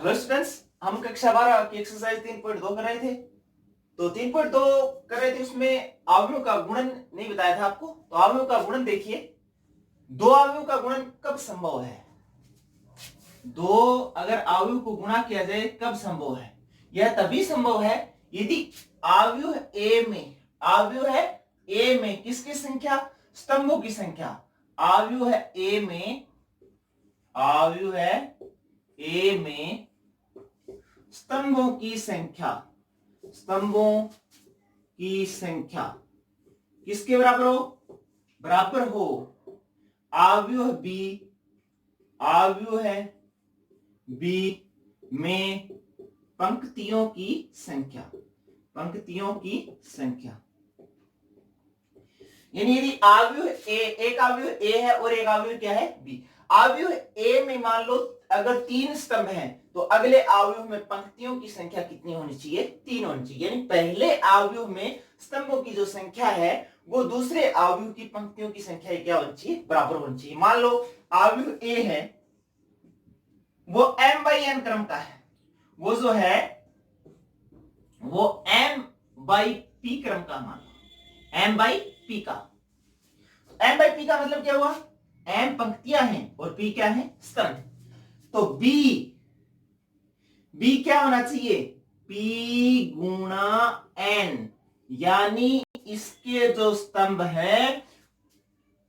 Hello students, हम कक्षा 12 की एक्सरसाइज 3.2 कर रहे थे। तो 3.2 कर रहे थे, उसमें अवयवों का गुणन नहीं बताया था आपको। तो अवयवों का गुणन देखिए, दो अवयवों का गुणन कब संभव है? दो अगर अवयव को गुणा किया जाए कब संभव है? यह तभी संभव है यदि अवयव है ए में किसकी संख्या? स्तंभों की संख्या। अवयव है ए में स्तंभों की संख्या किसके बराबर हो अवयव है बी में पंक्तियों की संख्या। यानी यदि अवयव एक अवयव ए है और एक अवयव क्या है? बी। अवयव ए में मान लो अगर 3 स्तंभ हैं, तो अगले अवयव में पंक्तियों की संख्या कितनी होनी चाहिए? 3 होनी चाहिए। यानी पहले अवयव में स्तंभों की जो संख्या है वो दूसरे अवयव की पंक्तियों की संख्या क्या होनी चाहिए? बराबर होनी चाहिए। मान लो अवयव ए है, वो m/n क्रम का है, वो जो है वो m/p क्रम का। मान लो m/p का। m/p का मतलब क्या हुआ? m पंक्तियां हैं और p क्या है? स्तंभ। तो b क्या होना चाहिए? p गुणा n, यानी इसके जो स्तंभ है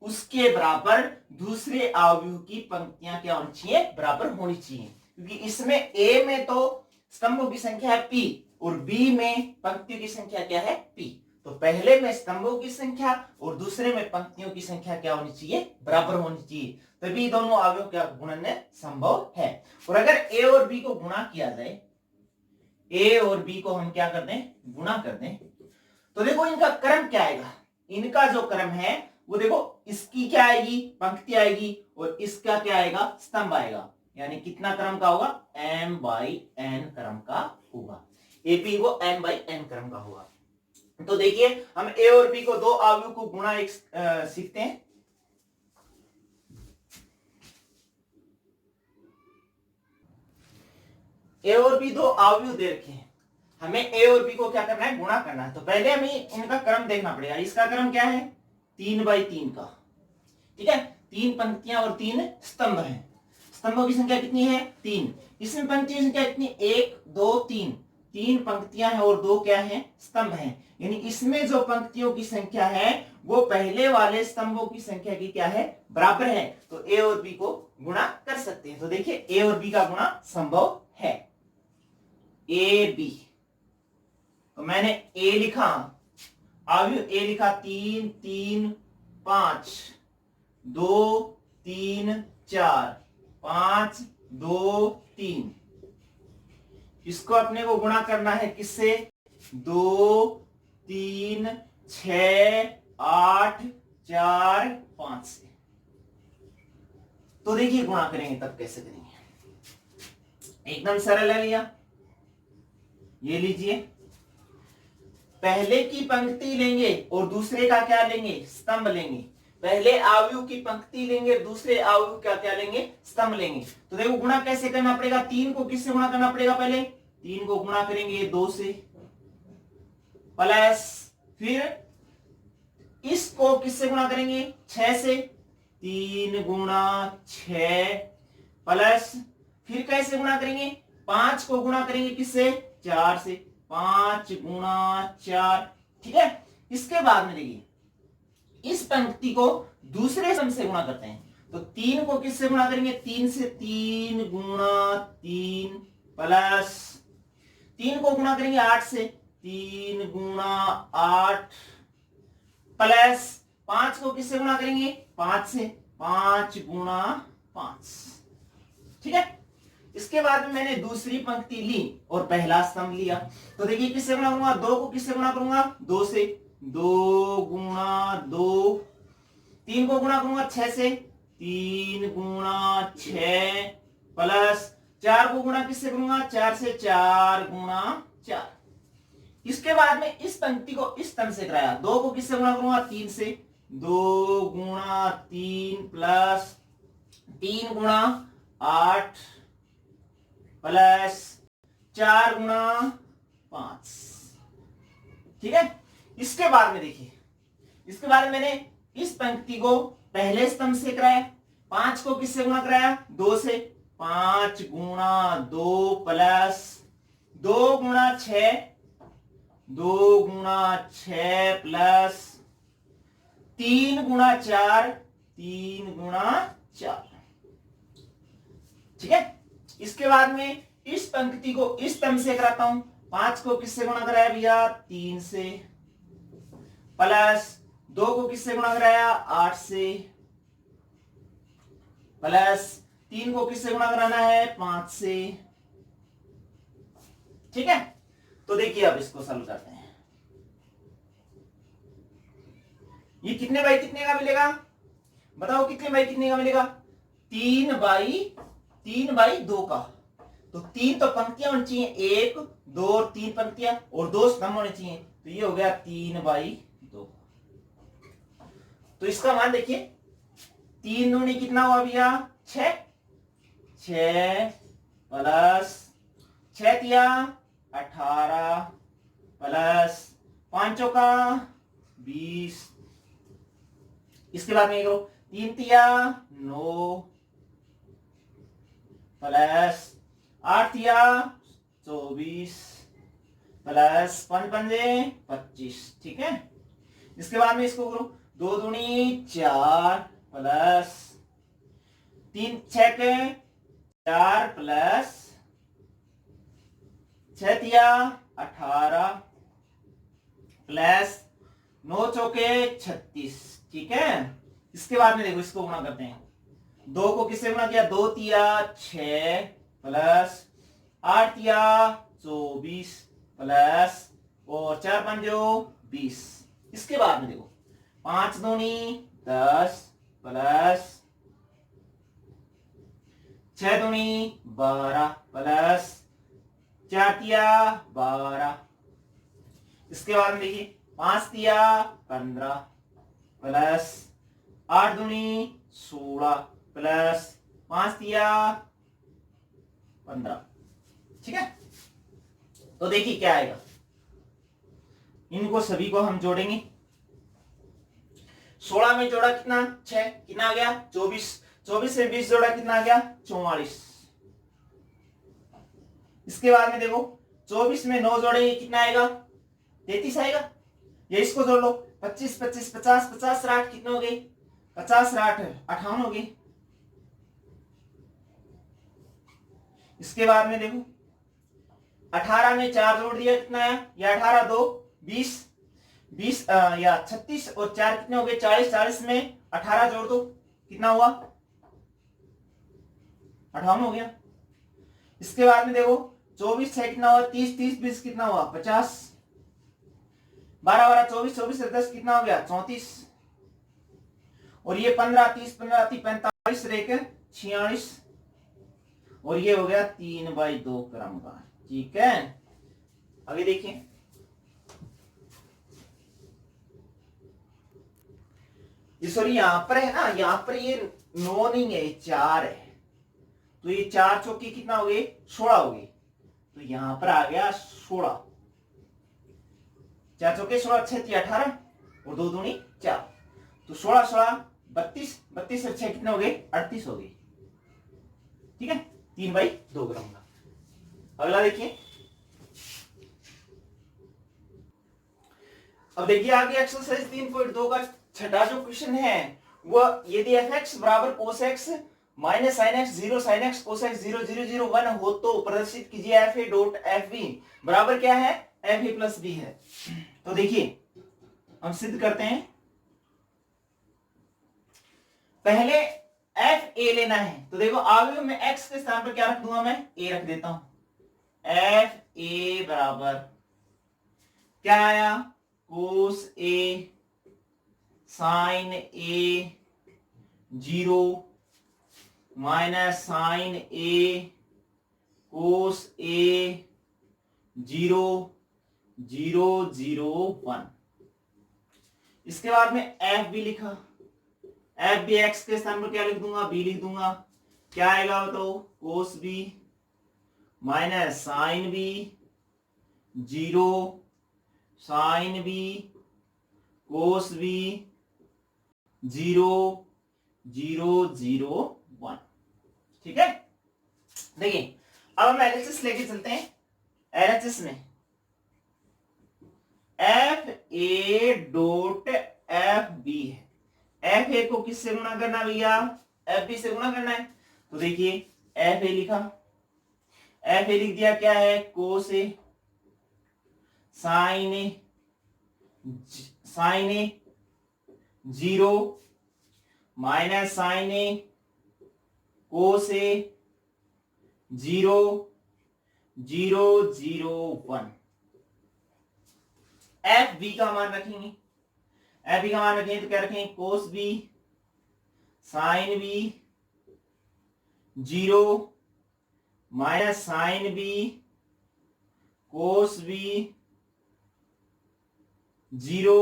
उसके बराबर दूसरे अवयव की पंक्तियां क्या होनी चाहिए? बराबर होनी चाहिए। क्योंकि इसमें a में तो स्तंभों की संख्या है p और b में पंक्तियों की संख्या क्या है? p। तो पहले में स्तंभों की संख्या और दूसरे में पंक्तियों की संख्या क्या होनी चाहिए? बराबर होनी चाहिए, तभी दोनों अवयव का गुणन संभव है। और अगर a और b को गुणा किया जाए, a और b को हम क्या कर दें? गुणा कर दें, तो देखो इनका क्रम क्या आएगा? इनका जो क्रम है वो देखो, इसकी क्या आएगी? पंक्ति आएगी, और इसका क्या आएगा? स्तंभ आएगा। यानी कितना क्रम का होगा? m/n क्रम का होगा। AP वो m/n क्रम का होगा। तो देखिए, हम a और b को दो अवयव को गुणा सीखते हैं। a और b दो अवयव दे रखे हैं, हमें a और b को क्या करना है? गुणा करना है। तो पहले हमें इनका क्रम देखना पड़ेगा। इसका क्रम क्या है? 3/3 का। ठीक है, 3 पंक्तियां और 3 स्तंभ हैं। स्तंभों की संख्या कितनी है? 3। इसमें पंक्तियों की संख्या कितनी? 1 2 3। 3 पंक्तियां हैं और 2 क्या हैं? स्तंभ हैं। यानी इसमें जो पंक्तियों की संख्या है वो पहले वाले स्तंभों की संख्या की क्या है? बराबर है। तो a और b को गुणा कर सकते हैं। तो देखिए, a और b का गुणा संभव है। a b, तो मैंने a लिखा, अवयव a लिखा 3 3 5 2 3 4 5 2 3। इसको अपने को गुणा करना है किससे? 2 3 6 8 4 5 से। तो देखिए गुणा करेंगे तब कैसे करेंगे? एकदम सरल है भैया। ये लीजिए, पहले की पंक्ति लेंगे और दूसरे का क्या लेंगे? स्तंभ लेंगे। पहले अवयव की पंक्ति लेंगे, दूसरे अवयव का क्या लेंगे? स्तंभ लेंगे। तो देखो गुणा कैसे करना पड़ेगा? 3 को किससे गुणा करना पड़ेगा? पहले 3 को गुणा करेंगे 2 से, प्लस फिर इसको किससे गुणा करेंगे? 6 से। 3 गुणा 6, प्लस फिर कैसे गुणा करेंगे? 5 को गुणा करेंगे किससे? 4 से। 5 गुणा 4। ठीक है, इसके बाद में देखिए, इस पंक्ति को दूसरे स्तंभ से गुणा करते हैं। तो 3 को किससे गुणा करेंगे? 3 से। 3 गुणा 3, प्लस 3 को गुणा करेंगे 8 से। 3 गुणा 8, प्लस 5 को किससे गुणा करेंगे? 5 से। 5 गुणा 5। ठीक है, इसके बाद में मैंने दूसरी पंक्ति ली और पहला स्तंभ लिया। तो देखिए किससे गुणा करूंगा? 2 को किससे गुणा करूंगा? 2 से। 2 गुणा 2, 3 को गुणा करूंगा 6 से। 3 गुणा 6, प्लस 4 को गुणा किससे करूंगा? 4 से। 4 गुणा 4। इसके बाद में इस पंक्ति को इस स्तंभ से कराया। 2 को किससे गुणा करूंगा? 3 से। 2 गुणा 3, प्लस 3 गुणा 8, प्लस 4 गुणा 5। ठीक है। इसके बाद में देखिए, इसके बाद मैंने इस पंक्ति को पहले स्तंभ से कराया, 5 को किससे गुणा कराया, 2 से। 5 गुणा 2 प्लस 2 गुणा 6, 2 गुणा 6 प्लस 3 गुणा 4, 3 गुणा 4। ठीक है। इसके बाद में इस पंक्ति को इस स्तंभ से कराता हूं, 5 को किससे गुणा कराया भैया, 3 से, प्लस 2 को किससे गुणा कराया, 8 से, प्लस 3 को किससे गुणा कराना है, 5 से। ठीक है। तो देखिए अब इसको सॉल्व करते हैं। ये कितने बाई कितने का मिलेगा, बताओ कितने बाई कितने का मिलेगा, 3/2 का। तो 3 तो पंक्तियां होनी चाहिए, 1 2 और 3 पंक्तियां, और 2 स्तंभ होने चाहिए। तो ये हो गया 3/2। तो इसका मान देखिए, 3 दूनी कितना हुआ भैया, 6, 6 प्लस 6 तिया 18 प्लस 5 का 20। इसके बाद में करो, 3 तिया 9 प्लस 8 तिया 24 प्लस 5 पंजे 25। ठीक है। इसके बाद में इसको करो, 2 दूनी 4 प्लस 3 6 के 4 प्लस 6 तिया 18 प्लस 9 चौके 36। ठीक है। इसके बाद में देखो, इसको गुणा करते हैं, 2 को किससे गुणा किया, 2 तिया 6 प्लस 8 तिया 24 प्लस और 4 पंजो 20। इसके बाद में देखो, 5 दूनी 10 प्लस 6 दूनी 12 प्लस 4 तिया 12। इसके बाद में देखिए, 5 तिया 15 प्लस 8 दूनी 16 प्लस 5 तिया 15। ठीक है। तो देखिए क्या आएगा, इनको सभी को हम जोड़ेंगे। 16 में जोड़ा कितना, 6, कितना आ गया 24, 24 से 20 जोड़ा कितना आ गया 44। इसके बाद में देखो, 24 में 9 जोड़ेंगे कितना आएगा, 33 आएगा। ये इसको जोड़ लो, 25 25 50 50 60 कितने हो गए, 50 60 58 हो गए। इसके बाद में देखो, 18 में 4 जोड़ दिया कितना है, या 18 2 20 20 या 36 और 4 कितने हो गए 40, 40 में 18 जोड़ दो कितना हुआ 58 हो गया। इसके बाद में देखो, 24 6 कितना हुआ 30, 30 20 कितना हुआ 50, 12 12 24 24 से 10 कितना हो गया 34, और ये 15 30 15 45 रेके 46, और ये हो गया 3/2 क्रम का। ठीक है। आगे देखिए, सॉरी यहां पर है ना, यहां पर ये 9 नहीं है, 4 है। तो ये 4 चौकी कितना हो गए 16 हो गए। तो यहां पर आ गया 16, 4 चौके 16 6 18 और 2 दूनी 4, तो 16 16 32 32 और 6 कितने हो गए 38 हो गए। ठीक है, 3/2 ग्राम का। अगला देखिए, अब देखिए आगे एक्सरसाइज 3.2 का छठा जो क्वेश्चन है वह, यदि f(x) बराबर cos x minus sine x 0 sine x cos x 0 0 0 1 हो तो प्रदर्शित कीजिए fa डॉट fb बराबर क्या है fa प्लस b है। तो देखिए हम सिद्ध करते हैं, पहले fa लेना है। तो देखो अवयव में x के स्थान पर क्या रख दूंगा, मैं a रख देता हूं। fa बराबर क्या आया cos a sine a 0 minus sine a cos a 0 0 0 1। इसके बाद में f भी लिखा, f भी x के स्थान पर क्या लिख दूंगा b लिख दूंगा। क्या आएगा बताओ cos b minus sine B, 0 sine B cos B, 0 0 0 1। ठीक है, देखिए अब हम एलएचएस लेके चलते हैं। एलएचएस में F A dot F B है। एफ ए को किससे गुणा करना भैया? एफ बी से गुणा करना है। तो देखिए एफ ए लिखा, एफ ए लिख दिया, क्या है? कोस ए साइन ए, साइन ए 0 माइनस साइन ए कोस ए 0 0 0 1। एफ बी का मान रखेंगे, एफ बी का मान रखेंगे तो क्या रखेंगे? Cos B sine B 0 minus sine B cos B 0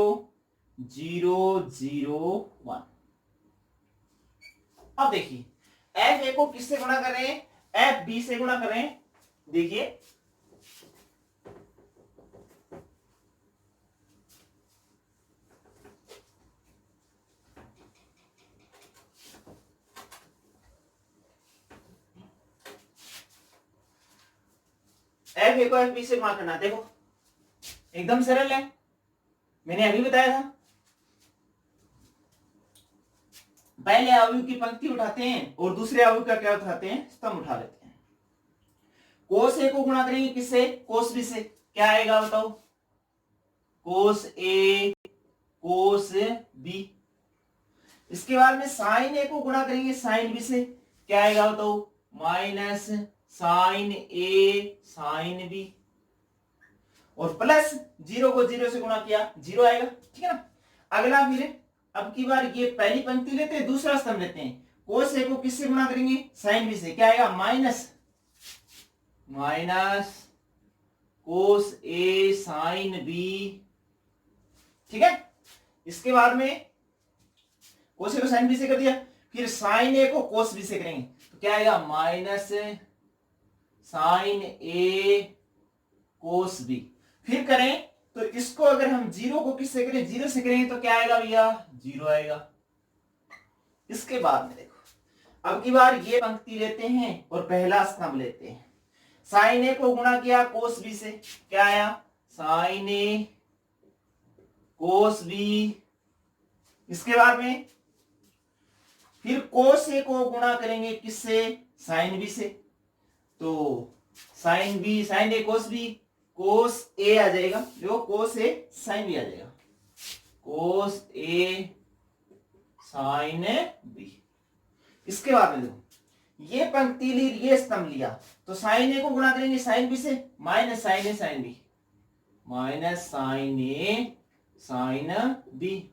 0 0 1। अब देखिए एफ ए को किससे गुणा कर रहे हैं? एफ बी से गुणा कर रहे हैं। देखिए एफ ए को एफ बी से गुणा करना, देखो एकदम सरल है, मैंने अभी बताया था। पहले अवयव की पंक्ति उठाते हैं और दूसरे अवयव का क्या उठाते हैं? स्तंभ उठा लेते हैं। कोस ए को गुणा करेंगे किससे? कोस बी से। क्या आएगा बताओ? कोस ए कोस बी। इसके बाद में साइन ए को गुणा करेंगे साइन बी से। क्या आएगा बताओ? माइनस साइन ए साइन बी। और प्लस 0 को 0 से गुणा किया 0 आएगा। ठीक है ना। अगला फिर अब की बार ये पहली पंक्ति लेते हैं, दूसरा स्तंभ लेते हैं। कोस ए को किससे गुणा करेंगे? साइन बी से। क्या आएगा? माइनस माइनस कोस ए साइन बी। ठीक है। इसके बाद में कोस ए को साइन बी से कर दिया, फिर साइन ए को कोस बी से करेंगे तो क्या आएगा? माइनस साइन ए कोस बी। फिर करें तो इसको अगर हम 0 को किससे करें? 0 से करेंगे तो क्या आएगा भैया? 0 आएगा। इसके बाद में देखो अब की बार ये पंक्ति लेते हैं और पहला स्तंभ लेते हैं। साइन ए को गुणा किया कोस बी से। क्या आया? साइन ए कोस बी। इसके बाद में फिर कोस ए को गुणा करेंगे किससे? साइन बी से। तो साइन बी साइन ए कोस बी, कोस ए आ जाएगा, देखो कोस ए साइन बी आ जाएगा, कोस ए साइन बी। इसके बाद में देखो ये पंक्ति ली, ये स्तंभ लिया, तो साइन ए को गुणा करेंगे साइन बी से, माइनस साइन ए साइन बी, माइनस साइन ए साइन बी।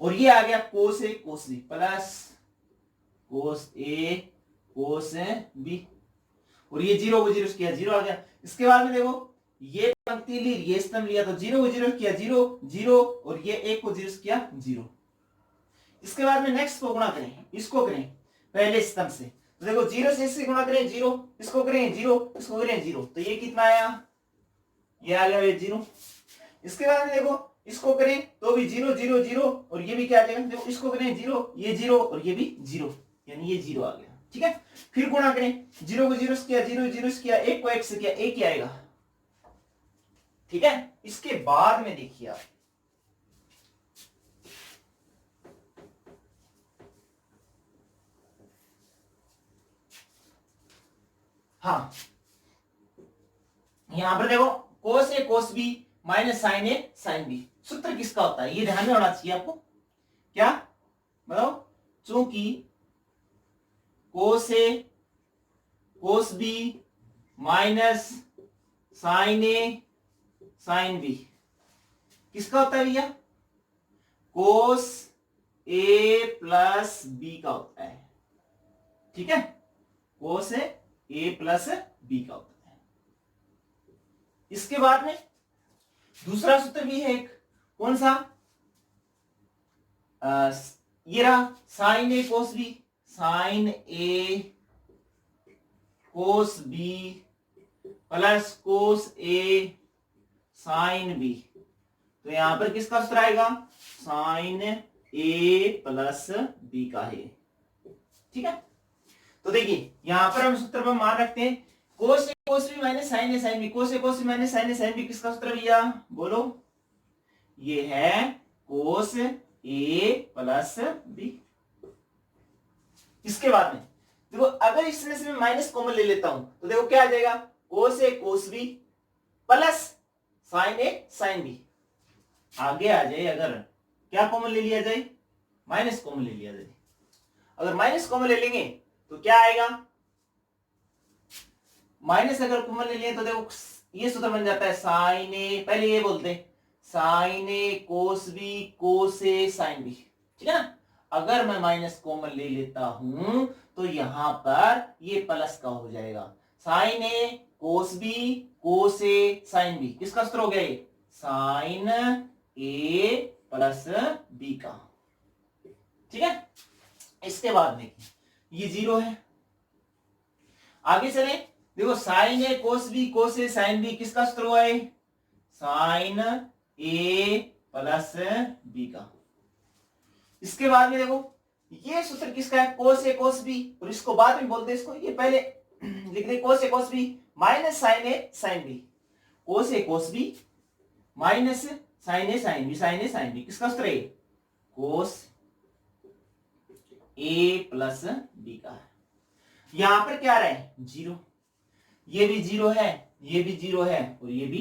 और ये आ गया कोस ए कोस बी प्लस कोस ए कोस बी। और ये 0 को 0 किया 0 आ गया। इसके बाद में देखो ये पंक्ति ली, ये स्तंभ लिया, तो 0 को 0 किया 0 0 और ये 1 को 0 किया 0। इसके बाद में नेक्स्ट को गुणा करें, इसको करें पहले स्तंभ से, तो देखो 0 से इससे गुणा करें 0, इसको करें 0, इसको करें 0, तो ये कितना आया? ये आ गया ये 0। इसके बाद में देखो इसको करें तो भी 0 0 0 और ये भी क्या आ जाएगा? देखो इसको करें 0, ये 0 और ये भी 0, यानी ये 0 आ गया। ठीक है। फिर गुणा करें, 0 को 0 से किया 0 0 से किया, 1 को 1 से किया, 1 ही आएगा। ठीक है। इसके बाद में देखिए आप हाँ यहां पर देखो कोस ए कोस बी माइनस साइन ए साइन बी, सूत्र किसका होता है? ये ध्यान में होना चाहिए आपको। क्या बताओ? चूंकि कोस ए कोस बी माइनस साइन ए साइन बी किसका होता है भैया? कोस ए प्लस बी का होता है। ठीक है। कोस ए प्लस बी का होता है। इसके बाद में दूसरा सूत्र भी है एक, कौन सा? ये रहा साइन ए कोस बी, साइन ए कोस बी प्लस कोस ए साइन बी। तो यहां पर किसका सूत्र आएगा? साइन ए प्लस बी का है। ठीक है, तो देखिए यहां पर हम सूत्र पर मान रखते हैं कोस ए कोस बी माइनस साइन ए साइन बी। कोस ए कोस बी माइनस साइन ए साइन बी किसका सूत्र भैया? बोलो। ये है कोस ए प्लस बी। इसके बाद में देखो, अगर इसमें से मैं माइनस कॉमन ले लेता हूं तो देखो क्या आ जाएगा? कोस ए कोस बी प्लस साइन ए साइन बी। आगे आ जाए, अगर क्या कॉमन ले लिया जाए? माइनस कॉमन ले लिया जाए। अगर माइनस कॉमन ले लेंगे तो क्या आएगा? माइनस अगर कॉमन ले लिए तो देखो ये सूत्र बन जाता है साइन ए, पहले ये बोलते हैं साइन ए कोस बी कोस ए साइन बी। ठीक है ना? अगर मैं माइनस कॉमन ले लेता हूं तो यहां पर ये प्लस का हो जाएगा। साइन ए कोस बी कोस ए साइन बी किसका सूत्र हो गया? ये साइन ए प्लस बी का। ठीक है, इसके बाद में ये जीरो है। आगे चले, देखो साइन ए कोस बी कोस ए साइन बी किसका सूत्र हुआ है? साइन ए प्लस बी का। इसके बाद में देखो ये सूत्र किसका है? कोस ए कोस बी, और इसको बाद में बोलते हैं, इसको ये पहले लिख दे कोस ए कोस बी माइनस साइन ए साइन बी। कोस ए कोस बी माइनस साइन ए साइन बी, साइन ए साइन बी किसका सूत्र है? कोस ए प्लस बी का है। यहां पर क्या आ रहा है? जीरो। ये भी जीरो है, ये भी जीरो है, और ये भी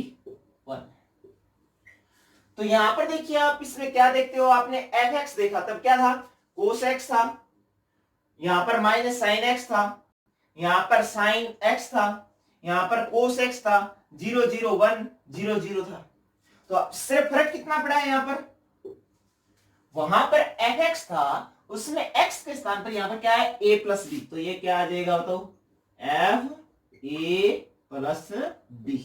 1। तो यहां पर देखिए आप इसमें क्या देखते हो? आपने एफ एक्स देखा, तब क्या था? कोस एक्स था, यहां पर माइनस साइन एक्स था, यहां पर साइन एक्स था, यहां पर कोस एक्स था, 0 0 1 0 0 था। तो सिर्फ फर्क कितना पड़ा है? यहां पर वहां पर एफ एक्स था, उसमें एक्स के स्थान पर यहां पर क्या है? A plus B. तो ये क्या आ जाएगा बताओ? F A plus B.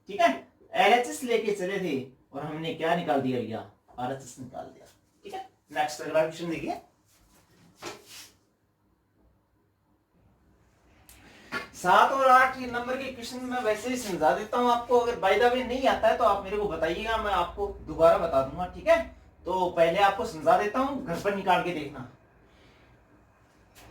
ठीक है, एलएचएस लेके चले थे और हमने क्या निकाल दिया भैया? आरएचएस निकाल दिया। ठीक है, नेक्स्ट अगला क्वेश्चन देखिए। 7 और 8 नंबर के क्वेश्चन मैं वैसे ही समझा देता हूं आपको। अगर बाय द वे नहीं आता है तो आप मेरे को बताइएगा, मैं आपको दोबारा बता दूंगा। ठीक है, तो पहले आपको समझा देता हूं, घर पर निकाल के देखना।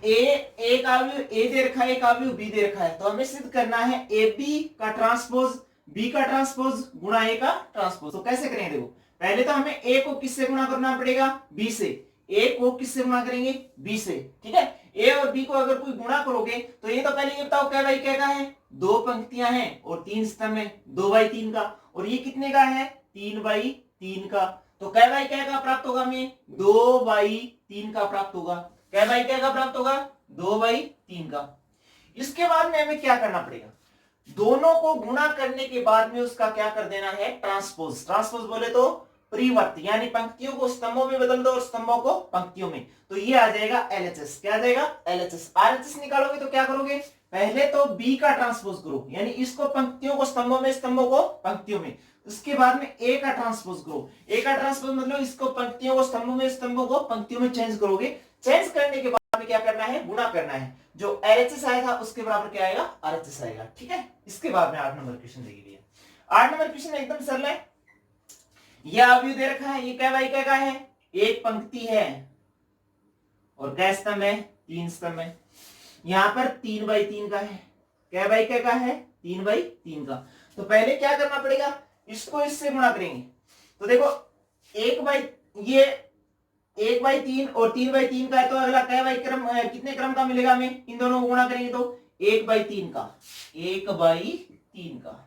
एक अवयव ए दे रखा है, एक अवयव बी दे रखा है, तो हमें सिद्ध करना है ए बी का ट्रांसपोज बी का ट्रांसपोज गुणा ए का ट्रांसपोज। तो कैसे करेंगे? देखो पहले तो हमें ए को किससे गुणा करना पड़ेगा? बी से। ए को किससे गुणा करेंगे? बी से। ठीक है, ए और बी को अगर कोई गुणा करोगे तो ये तो पहले ये बताओ क्या बाई क्या का है? 2 पंक्तियां हैं और 3 स्तंभ है, 2/3 का। और ये कितने का है? 3/3 का। तो क्या बाई क्या का प्राप्त होगा? हमें 2/3 का प्राप्त होगा। क्या बाई क्या का प्राप्त होगा? 2/3 का। इसके बाद में हमें क्या करना पड़ेगा? दोनों को गुणा करने के बाद में उसका क्या कर देना है? ट्रांसपोज। ट्रांसपोज बोले तो परिवर्त, यानी पंक्तियों को स्तंभों में बदल दो और स्तंभों को पंक्तियों में। तो ये आ जाएगा एलएचएस। क्या आ जाएगा? एलएचएस। आरएचएस निकालोगे तो क्या करोगे? पहले तो बी का ट्रांसपोज करो, यानी इसको पंक्तियों को स्तंभों में, स्तंभों को पंक्तियों में। उसके बाद में ए का ट्रांसपोज करो। ए का ट्रांसपोज मतलब इसको पंक्तियों को स्तंभों में, स्तंभों को पंक्तियों में चेंज करोगे। चेंज करने के बाद में क्या करना है? गुणा करना है। जो एलएचएस आया था उसके बराबर क्या आएगा? आरएचएस आएगा। ठीक है, इसके बाद में 8 नंबर क्वेश्चन देखिए। 8 नंबर क्वेश्चन एकदम सरल है। यह अवयव दे रखा है, ये क्या बाई क्या का है? एक पंक्ति है और क्या स्तंभ है? 3 स्तंभ है। यहां पर 3/3 का है। क्या बाई क्या का है? 3/3 का। तो पहले क्या करना पड़ेगा? इसको इससे गुणा करेंगे। तो देखो 1/3 और 3/3 का है, तो अगला क्या बाई क्रम कितने क्रम का मिलेगा हमें? इन दोनों को गुणा करेंगे तो 1/3 का, 1/3 का।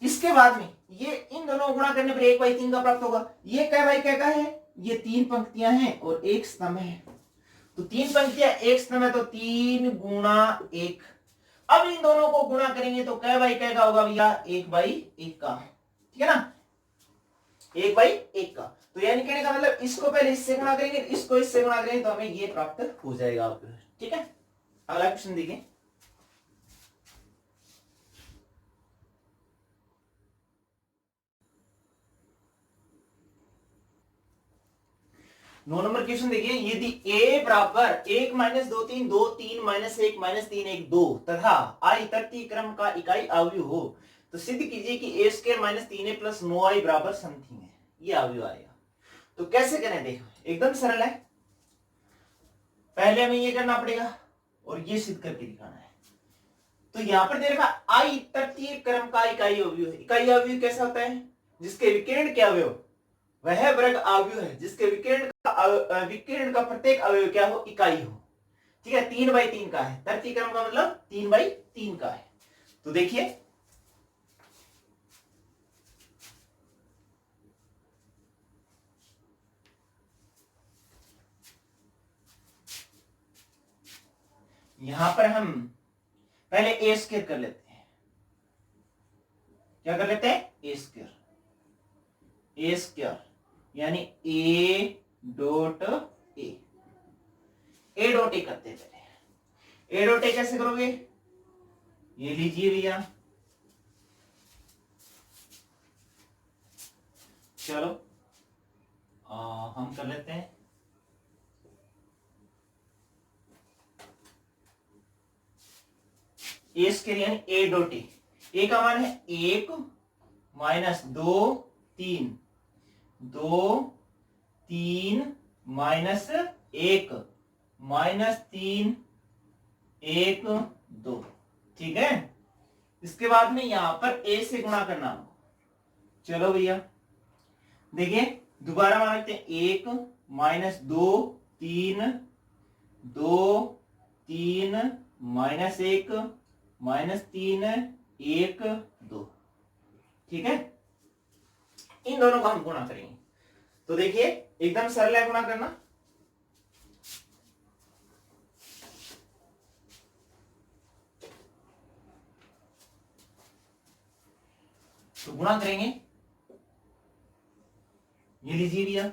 इसके बाद में ये इन दोनों को गुणा करने पर 1/3 का प्राप्त होगा। ये क्या बाई क्या का है? ये 3 पंक्तियां हैं और 1 स्तंभ है। तो 3 पंक्तियां 1 स्तंभ है, तो 3 × 1। अब इन दोनों को गुणा करेंगे तो क्या बाई क्या का होगा भैया? 1/1 का। ठीक है ना, 1/1 का। तो यानी कहने का मतलब इसको पहले इससे गुणा करेंगे, इसको इससे गुणा करेंगे, तो हमें ये प्राप्त हो जाएगा आपको। ठीक है, अगला क्वेश्चन देखिए। 9 नंबर क्वेश्चन देखिए, यदि a बराबर 1 माइनस 2 3 2 3 माइनस 1 माइनस 3 1 2 तथा i तृतीय क्रम का इकाई अवयव हो तो सिद्ध कीजिए कि a square minus 3a plus 9i बराबर समथिंग है। ये अवयव आएगा। तो कैसे करें, देखो एकदम सरल है। पहले हमें ये करना पड़ेगा और ये सिद्ध करके दिखाना है। तो यहां पर दे रखा i तृतीय क्रम का इकाई अवयव है। इकाई अवयव कैसा होता है, जिसके विकिरण के अवयव वह वर्ग अवयव है जिसके विकिरण का प्रत्येक अवयव क्या हो, इकाई हो। ठीक है, 3/3 का है। तृतीय क्रम का मतलब 3/3 का है। तो देखिए यहां पर हम पहले ए स्क्वायर कर लेते हैं। क्या कर लेते हैं, ए स्क्वायर। ए स्क्वायर यानी ए dot A, A dot A करते हैं पहले। ए डॉट ए कैसे करोगे, ये लीजिए भैया, चलो हम कर लेते हैं। ए स्क्वायर यानी ए डॉट ए, ए का मान है 1 माइनस 2 3 2 3 माइनस 1 माइनस 3 1 2। ठीक है, इसके बाद में यहां पर ए से गुणा करना। चलो भैया देखिए, दोबारा मान लेते हैं 1 माइनस 2 3 2 3 माइनस 1 माइनस 3 1 2। ठीक है, इन दोनों को हम गुणा करेंगे। तो देखिए एकदम सरल है गुणा करना। तो गुणा करेंगे, ये लीजिए भैया।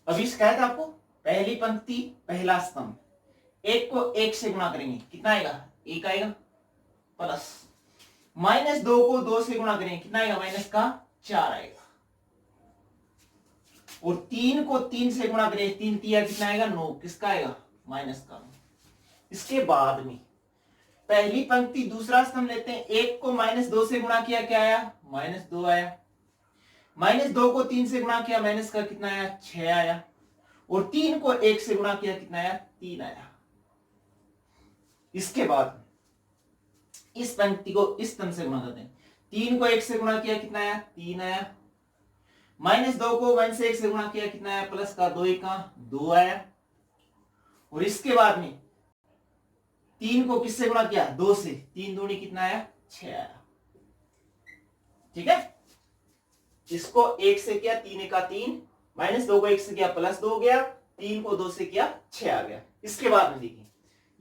अभी शिकायत आपको, पहली पंक्ति पहला स्तंभ, एक को एक से गुणा करेंगे, कितना आएगा, 1 आएगा, प्लस माइनस 2 को 2 से गुणा करेंगे, कितना आएगा, माइनस का 4 आएगा। और 3 को 3 से गुणा करें, 3 तिया कितना आएगा, 9, किसका आएगा, माइनस का। इसके बाद में पहली पंक्ति दूसरा स्तंभ लेते हैं, 1 को माइनस 2 से गुणा किया, क्या आया, माइनस 2 आया। माइनस 2 को 3 से गुणा किया, माइनस का कितना आया, 6 आया। और 3 को 1 से गुणा किया, कितना आया, 3 आया। इसके बाद इस पंक्ति को इस स्तंभ से गुणा करते हैं, 3 को 1 से गुणा किया, कितना आया, 3 आया। माइनस 2 को 1 से 1 से गुणा किया, कितना आया, प्लस का 2 का 2 आया। और इसके बाद में 3 को किससे गुणा किया, 2 से, 3 दूनी कितना आया, 6 आया। ठीक है, इसको 1 से किया, 3 का 3, माइनस 2 को 1 से किया, प्लस 2 हो गया, 3 को 2 से किया, 6 आ गया। इसके बाद में देखिए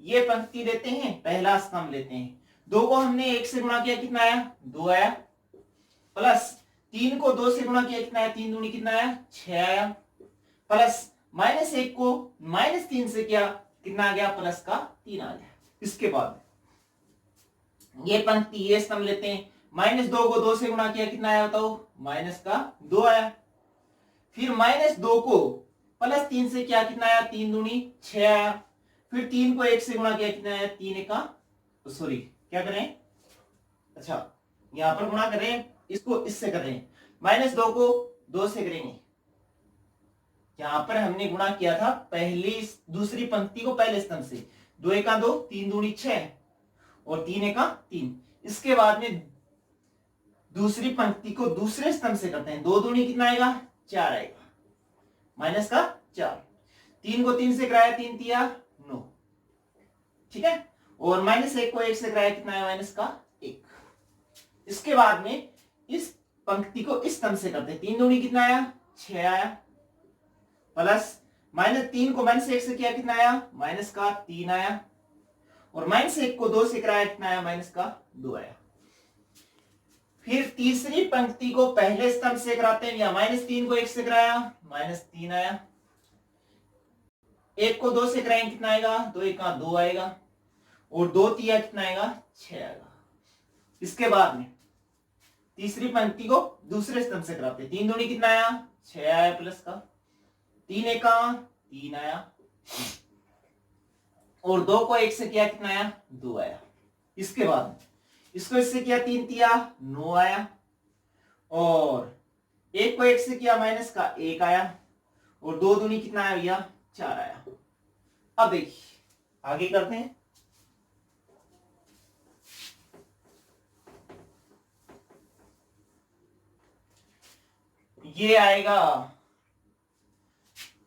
ये पंक्ति लेते हैं, पहला स्तंभ लेते हैं, 2 को हमने 1 से गुणा किया, कितना आया, 2 आया। प्लस 3 को 2 से गुणा किया, कितना आया, 3 दूनी कितना आया, 6 आया। प्लस माइनस 1 को माइनस 3 से किया, कितना आ गया, प्लस का 3 आ गया। इसके बाद ये पंक्ति ये स्तंभ लेते हैं, माइनस 2 को 2 से गुणा किया, कितना आया बताओ, माइनस का 2 आया। फिर माइनस 2 को प्लस 3 से किया, कितना आया, 3 दूनी 6 आया। फिर 3 को 1 से गुणा किया, कितना आया, 3 का, सॉरी क्या करें, अच्छा यहां पर गुणा कर रहे हैं, इसको इससे कर रहे हैं, माइनस 2 को 2 से करेंगे। यहां पर हमने गुणा किया था पहली दूसरी पंक्ति को पहले स्तंभ से, 2 का 2, 3 दूनी 6 और 3 का 3। इसके बाद में दूसरी पंक्ति को दूसरे स्तंभ से करते हैं, 2 दूनी कितना आएगा, 4 आएगा, माइनस का 4। 3 को 3 से कराया, 3 तिया 9। ठीक है, और माइनस 1 को 1 से कराया, कितना है, माइनस का 1। इसके बाद में इस पंक्ति को इस स्तंभ से करते हैं, 3 दूनी कितना आया, 6 आया। प्लस माइनस 3 को माइनस 1 से किया, कितना आया, माइनस का 3 आया। और माइनस 1 को 2 से कराया, कितना आया, माइनस का 2 आया। फिर तीसरी पंक्ति को पहले स्तंभ से कराते हैं, या माइनस 3 को 1 से कराया, माइनस 3 आया। 1 को 2 से कराएंगे, कितना आएगा, 2 का 2 आएगा। और 2 तिया कितना आएगा, 6 आएगा। इसके बाद में तीसरी पंक्ति को दूसरे स्तंभ से कराते हैं, 3 दूनी कितना आया, 6 आया प्लस का। 3 एका 3 आया, और 2 को 1 से किया कितना आया? 2 आया। इसके बाद इसको इससे किया 3 तिया 9 आया, और 1 को 1 से किया माइनस का 1 आया, और 2 दूनी कितना आया भैया? 4 आया। अब देखिए आगे करते हैं। ये आएगा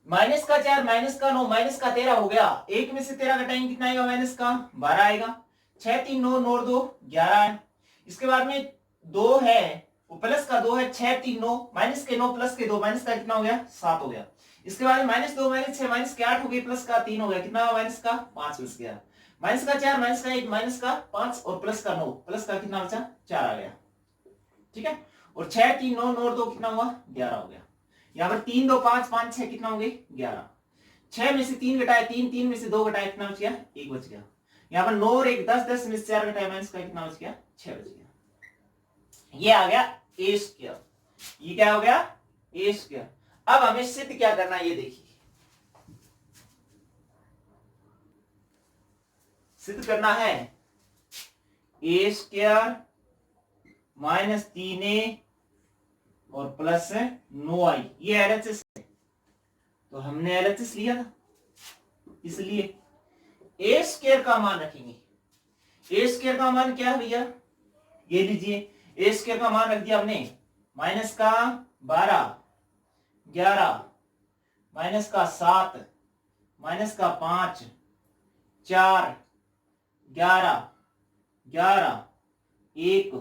माइनस का 4 माइनस का 9 माइनस का 13 हो गया। 1 में से 13 घटाएंगे कितना आएगा? माइनस का 12 आएगा। 6 3 9 9 2 11 है। इसके बाद में 2 है, वो प्लस का 2 है। 6 3 9 माइनस के 9 प्लस के 2 माइनस का कितना हो गया? 7 हो गया। इसके बाद माइनस 2 माइनस 6 माइनस के 8 हो गई, प्लस का 3 हो गया, कितना हुआ? माइनस का 5 बच गया। माइनस का 4 माइनस का 1 माइनस का 5 और प्लस का 9, प्लस का कितना बचा? 4 आ गया। ठीक है, और 6 3 9 9 2 कितना हुआ? 11 हो गया। यहाँ पर 3 2 5 5 6 कितना हो गई? 11। 6 में से 3 घटाया 3, 3 में से 2 घटाया कितना बच गया? 1 बच गया। यहाँ पर 9 और 1 10, 10 में से 4 घटाया माइनस का कितना बच गया? 6 बच गया। ये आ गया ए स्क्वायर। ये क्या हो गया? ए स्क्वायर। अब हमें सिद्ध क्या करना है ये देखिए। सिद्ध करना है ए स्क्वायर माइनस 3a और प्लस 9i, ये एलएचएस है, तो हमने एलएचएस लिया था, इसलिए ए स्क्वायर का मान रखेंगे। ए स्क्वायर का मान क्या है भैया? ये लीजिए, ए स्क्वायर का मान रख दिया हमने माइनस का 12 11 माइनस का 7 माइनस का 5 4 11 11 1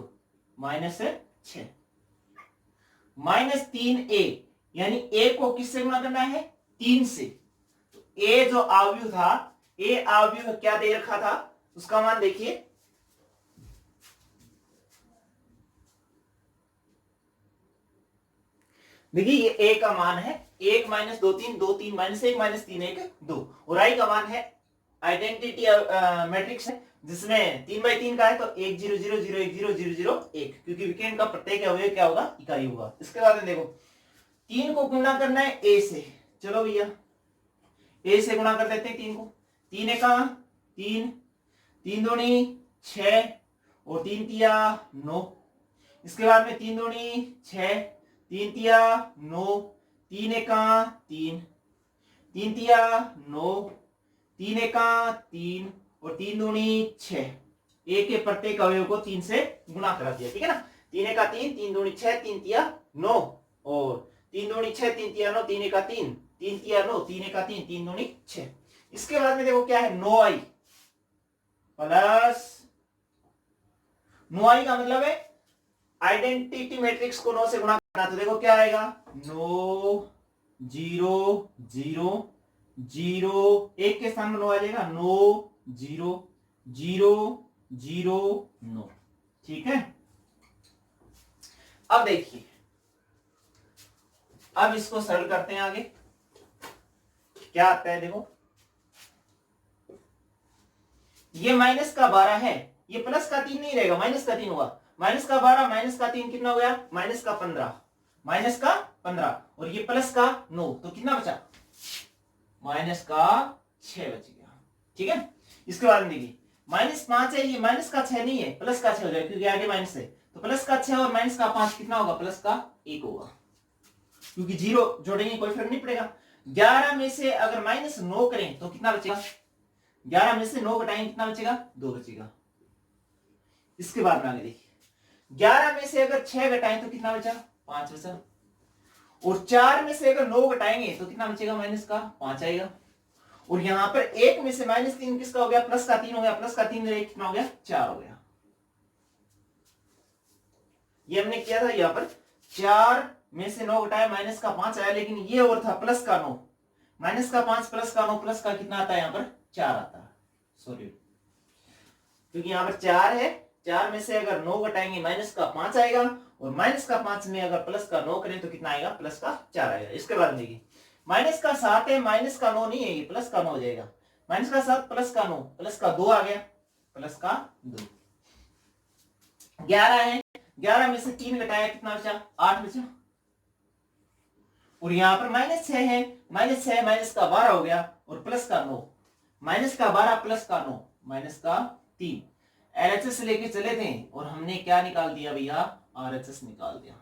माइनस 6 माइनस 3a, यानी a को किससे गुणा करना है? 3 से। तो a जो अवयव था, a अवयव क्या दे रखा था, उसका मान देखिए। देखिए ये a का मान है 1 माइनस 2 3 2 3 माइनस 1 माइनस 3 1 2, और i का मान है आइडेंटिटी मैट्रिक्स है, जिसमें 3/3 का है, तो 1 0 0 0 1 0 0 0 1, क्योंकि विकर्ण का प्रत्येक अवयव क्या होगा? इकाई होगा। इसके बाद में देखो 3 को गुणा करना है a से। चलो भैया a से गुणा कर देते हैं 3 को। 3 एका 3 3 दूनी 6 और 3 तिया 9। इसके बाद में 3 दूनी 6 3 तिया 9 3 एका 3 3 तिया 9 3 एका 3 और 3 दूनी 6। a के प्रत्येक अवयव को 3 से गुणा करा दिया, ठीक है ना। 3 एका 3 3 दूनी 6 3 तिया 9 और 3 दूनी 6 3 तिया 9 3 एका 3 3 तिया 9 3 एका 3 3 दूनी 6। इसके बाद में देखो क्या है? 9i प्लस 9i का मतलब है आइडेंटिटी मैट्रिक्स को 9 से गुणा करना। तो देखो क्या आएगा? 9 0 0 0 1 के स्थान में 9 आ जाएगा। 9 0 0 0 9, ठीक है। अब देखिए, अब इसको सरल करते हैं आगे। क्या आता है देखो, ये माइनस का 12 है, ये प्लस का 3 नहीं रहेगा, माइनस का 3 होगा। माइनस का 12 माइनस का 3 कितना हो गया? माइनस का 15 माइनस का 15, और ये प्लस का 9, तो कितना बचा? माइनस का 6 बच गया, ठीक है। इसके बाद में देखिए -5 है, ये माइनस का 6 नहीं है, प्लस का 6 हो जाएगा, क्योंकि आगे माइनस है। तो प्लस का 6 और माइनस का 5 कितना होगा? प्लस का 1 होगा, क्योंकि 0 जोड़ेंगे कोई फर्क नहीं पड़ेगा। 11 में से अगर -9 करें तो कितना बचेगा? 11 में से 9 घटाएंगे कितना बचेगा? 2 बचेगा। इसके बाद में आगे देखिए, 11 में से अगर 6 घटाएं तो कितना बचा? 5 बचा। और 4 में से अगर 9 घटाएंगे तो कितना बचेगा? माइनस का 5 आएगा। और यहां पर 1 में से -3 किसका हो गया? प्लस का 3 हो गया। प्लस का 3 1 कितना हो गया? 4 हो गया। ये हमने किया था, यहां पर 4 में से 9 घटाया माइनस का 5 आया, लेकिन ये और था प्लस का 9, माइनस का 5 प्लस का 9, प्लस का कितना आता है? यहां पर 4 आता है, सॉरी, क्योंकि यहां पर 4 है। 4 में से अगर 9 घटाएंगे माइनस का 5 आएगा, और माइनस का 5 में अगर प्लस का 9 करें तो कितना आएगा? प्लस का 4 आएगा। इसके बाद देखिए, माइनस का 7 है, माइनस का 9 नहीं है, ये प्लस का 9 हो जाएगा। माइनस का 7 प्लस का 9, प्लस का 2 आ गया, प्लस का 2। 11 है, 11 में से 3 घटाया कितना बचा? 8 बचा। और यहाँ पर -6 है, -6 माइनस का 12 हो गया और प्लस का 9, माइनस का 12 प्लस का 9 माइनस का 3। LHS लेके चले थे और हमने क्या निकाल दिया भैया, RHS निकाल दिया।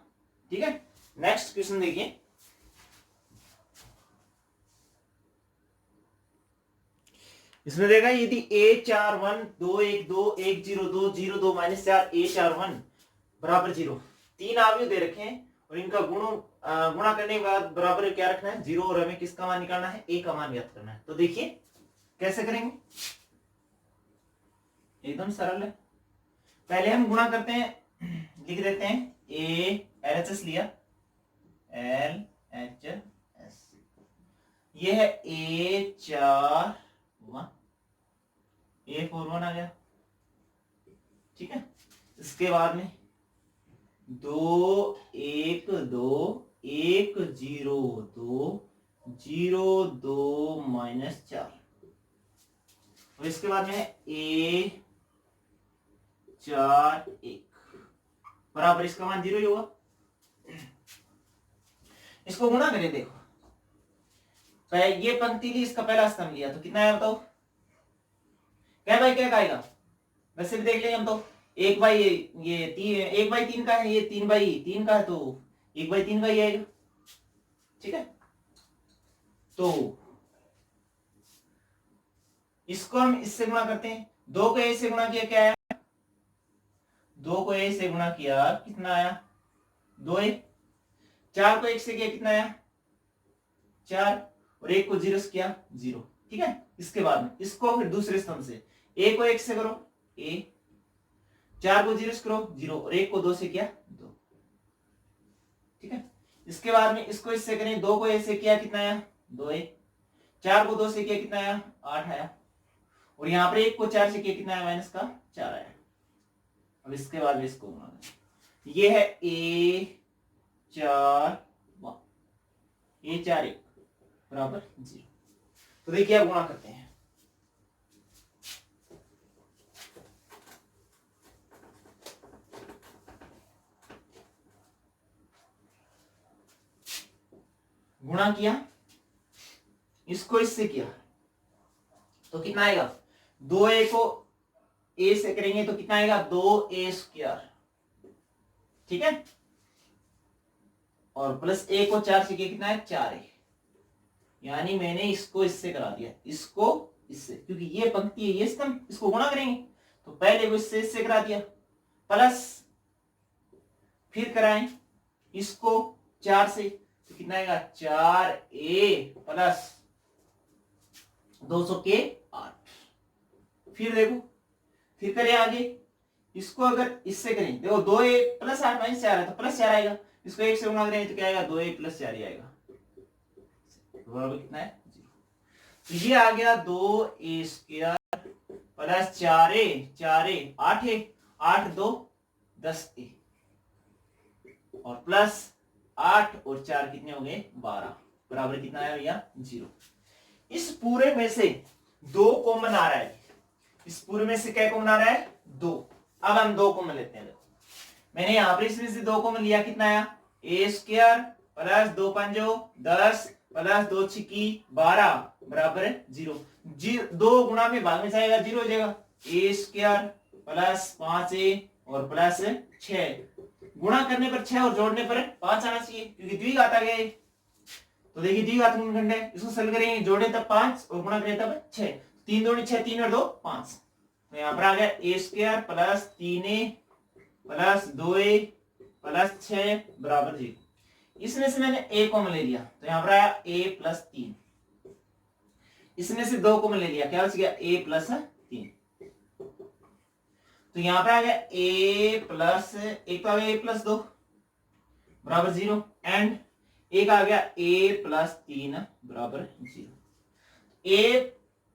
ठीक है, नेक्स्ट क्वेश्चन देखिए। इसमें देखा यदि A41 212 102 02 -4 A41 बराबर 0, तीन अवयव दे रखे हैं और इनका गुणा करने के बाद बराबर क्या रखना है 0 और हमें किसका मान निकालना है, A का मान ज्ञात करना है। तो देखिए कैसे करेंगे, एकदम सरल है। पहले हम गुणा करते हैं, लिख देते हैं A LHS लिया LHS, ये है A41 A41 आ गया। ठीक है, इसके बाद में 2 1 2 1 0 2 0 2 -4 और इसके बाद में A4 1 बराबर इसका मान 0 ही होगा। इसको गुणा करें, देखो ये पंक्ति ली, इसका पहला स्तंभ लिया तो कितना है बताओ, क्या भाई क्या आएगा, वैसे भी देख लेंगे हम तो 1/, ये 1/3 का है, ये 3/3 का है तो 1/3 का ही आएगा। ठीक है, तो इसको हम इससे गुणा करते हैं, 2 को A से गुणा किया क्या आया, 2 को A से गुणा किया कितना आया 2A, 4 को 1 से किया कितना आया 4 और 1 को 0 से किया 0। ठीक है, इसके बाद में इसको फिर दूसरे स्तंभ से A को 1 से करो A, 4 को 0 से करो 0 और 1 को 2 से किया 2। ठीक है, इसके बाद में इसको इससे करें, 2 को A से किया कितना आया 2A, 4 को 2 से किया कितना आया 8 आया और यहाँ पर 1 को 4 से किया कितना आया माइनस का 4 आया। अब इसके बाद में इसको गुणा करें, ये है A4 A4 1 बराबर 0। तो देखिए अब गुणा करते हैं, गुणा किया, इसको इससे किया तो कितना आएगा, 2A को A से करेंगे तो कितना आएगा 2A²। ठीक है, और प्लस A को 4 से किया कितना है 4A, यानी मैंने इसको इससे करा दिया, इसको इससे, क्योंकि ये पंक्ति है ये स्तंभ, इसको गुणा करेंगे तो पहले को इससे करा दिया, प्लस फिर कराएं इसको 4 से तो कितना आएगा 4A प्लस 200 के 8। फिर देखो, फिर करें आगे, इसको अगर इससे करें, देखो 2A प्लस 8 माइनस 4 है तो प्लस 4 आएगा, इसको 1 से गुणा करें तो क्या आएगा 2A प्लस 4 ही आएगा, बराबर कितना है 0। तो ये आ गया 2A² plus 4A 8A 8 2 10A और प्लस 8 और 4 कितने हो गए 12, बराबर कितना है भैया 0। इस पूरे में से 2 कॉमन आ रहा है, इस पूरे में से क्या कॉमन आ रहा है 2। अब हम 2 कॉमन लेते हैं, देखो मैंने यहां पर इसमें से 2 कॉमन लिया, कितना आया A² प्लस 2 5 10 प्लस 2 6 12 बराबर 0। 2 गुणा में भाग में जाएगा 0 हो जाएगा, A² प्लस 5A और प्लस 6, गुणा करने पर 6 और जोड़ने पर 5 आना चाहिए क्योंकि द्विघात आ गया। तो देखिए द्विघात गुणनखंड है, इसको सरल करेंगे, जोड़े तब 5 और गुणा करें तब 6, 3 दूनी 6 3 और 2 5, तो यहां पर आ गया A² plus 3A plus 2A plus 6 बराबर 0। इसमें से मैंने A कॉमन ले लिया तो यहां पर आया A प्लस 3, इसमें से 2 कॉमन ले लिया, क्या बच गया A प्लस 3, तो यहां पर आ गया A प्लस, एक तो आ गया A प्लस 2 बराबर 0 एंड एक आ गया A प्लस 3 बराबर 0। A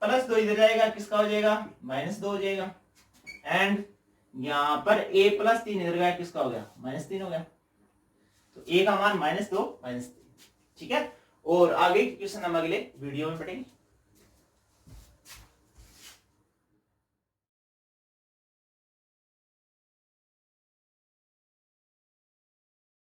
प्लस 2 इधर जाएगा, किसका हो जाएगा -2 हो जाएगा एंड यहां पर A प्लस 3 इधर गया, किसका हो गया -3 हो गया, तो A का मान -2 -3। ठीक है, और आगे क्वेश्चन हम अगले वीडियो में पढ़ेंगे।